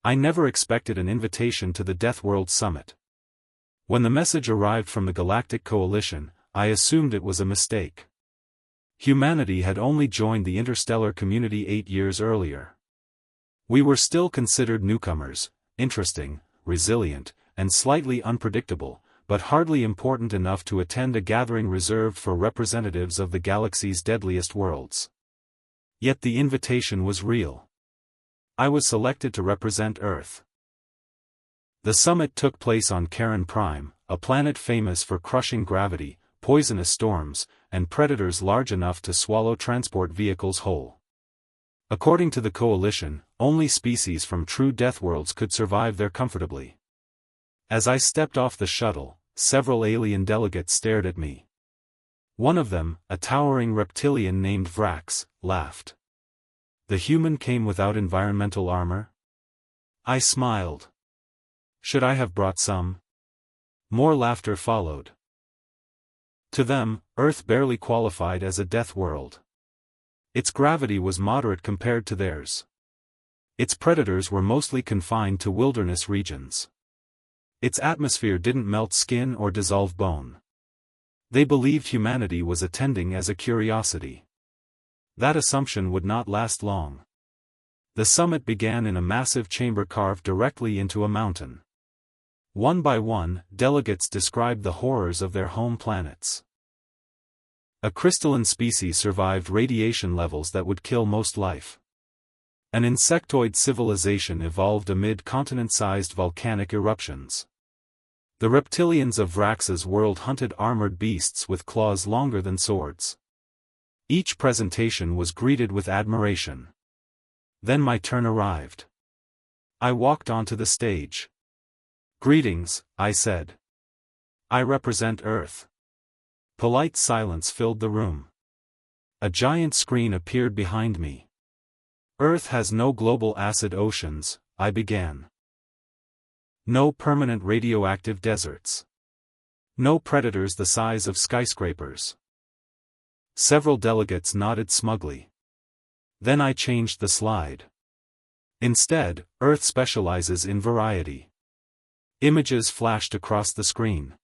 I never expected an invitation to the Deathworld summit. When the message arrived from the Galactic Coalition, I assumed it was a mistake. Humanity had only joined the interstellar community 8 years earlier. We were still considered newcomers, interesting, resilient, and slightly unpredictable, but hardly important enough to attend a gathering reserved for representatives of the galaxy's deadliest worlds. Yet the invitation was real. I was selected to represent Earth. The summit took place on Charon Prime, a planet famous for crushing gravity, poisonous storms, and predators large enough to swallow transport vehicles whole. According to the Coalition, only species from true Deathworlds could survive there comfortably. As I stepped off the shuttle, several alien delegates stared at me. One of them, a towering reptilian named Vrax, laughed. The human came without environmental armor? I smiled. Should I have brought some? More laughter followed. To them, Earth barely qualified as a death world. Its gravity was moderate compared to theirs. Its predators were mostly confined to wilderness regions. Its atmosphere didn't melt skin or dissolve bone. They believed humanity was attending as a curiosity. That assumption would not last long. The summit began in a massive chamber carved directly into a mountain. One by one, delegates described the horrors of their home planets. A crystalline species survived radiation levels that would kill most life. An insectoid civilization evolved amid continent-sized volcanic eruptions. The reptilians of Vrax's world hunted armored beasts with claws longer than swords. Each presentation was greeted with admiration. Then my turn arrived. I walked onto the stage. "Greetings," I said. "I represent Earth." Polite silence filled the room. A giant screen appeared behind me. "Earth has no global acid oceans," I began. "No permanent radioactive deserts. No predators the size of skyscrapers." Several delegates nodded smugly. Then I changed the slide. Instead, Earth specializes in variety. Images flashed across the screen.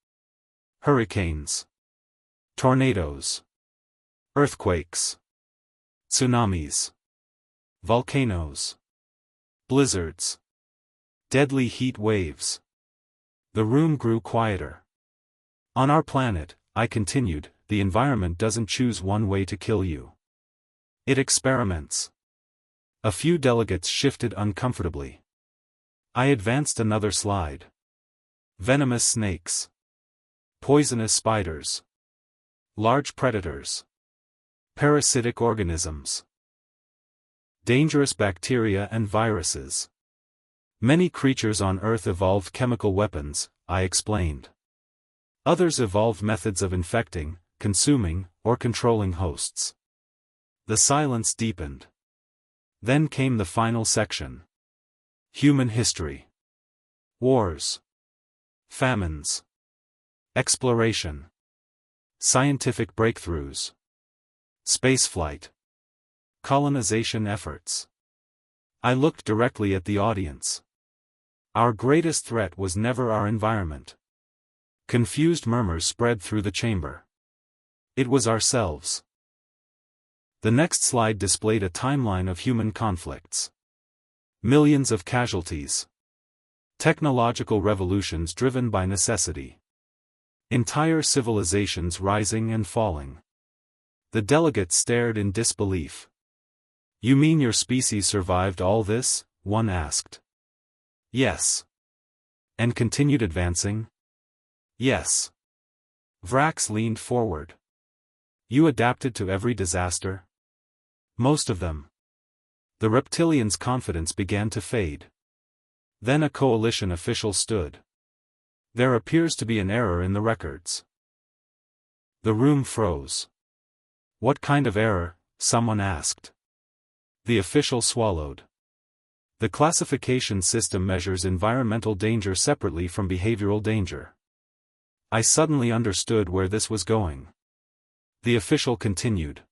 Hurricanes. Tornadoes. Earthquakes. Tsunamis. Volcanoes. Blizzards. Deadly heat waves. The room grew quieter. "On our planet," I continued, "the environment doesn't choose one way to kill you. It experiments." A few delegates shifted uncomfortably. I advanced another slide. Venomous snakes. Poisonous spiders. Large predators. Parasitic organisms. Dangerous bacteria and viruses. Many creatures on Earth evolved chemical weapons, I explained. Others evolved methods of infecting, consuming, or controlling hosts. The silence deepened. Then came the final section. Human history. Wars. Famines. Exploration. Scientific breakthroughs. Spaceflight. Colonization efforts. I looked directly at the audience. Our greatest threat was never our environment. Confused murmurs spread through the chamber. It was ourselves. The next slide displayed a timeline of human conflicts. Millions of casualties. Technological revolutions driven by necessity. Entire civilizations rising and falling. The delegates stared in disbelief. "You mean your species survived all this?" one asked. "Yes." "And continued advancing?" "Yes." Vrax leaned forward. "You adapted to every disaster?" "Most of them." The reptilians' confidence began to fade. Then a coalition official stood. "There appears to be an error in the records." The room froze. "What kind of error?" someone asked. The official swallowed. "The classification system measures environmental danger separately from behavioral danger." I suddenly understood where this was going. The official continued.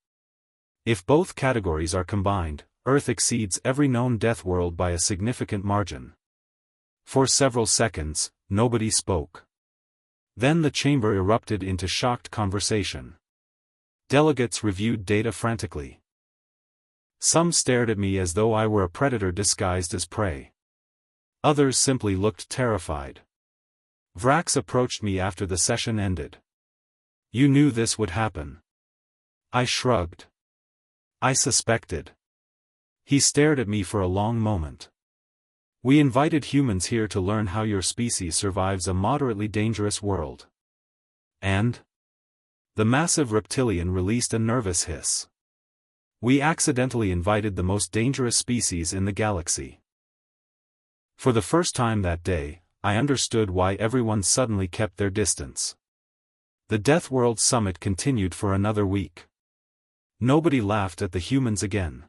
"If both categories are combined, Earth exceeds every known death world by a significant margin. For several seconds, nobody spoke. Then the chamber erupted into shocked conversation. Delegates reviewed data frantically. Some stared at me as though I were a predator disguised as prey. Others simply looked terrified. Vrax approached me after the session ended. "You knew this would happen." I shrugged. "I suspected." He stared at me for a long moment. "We invited humans here to learn how your species survives a moderately dangerous world." And? The massive reptilian released a nervous hiss. "We accidentally invited the most dangerous species in the galaxy." For the first time that day, I understood why everyone suddenly kept their distance. The Deathworld summit continued for another week. Nobody laughed at the humans again.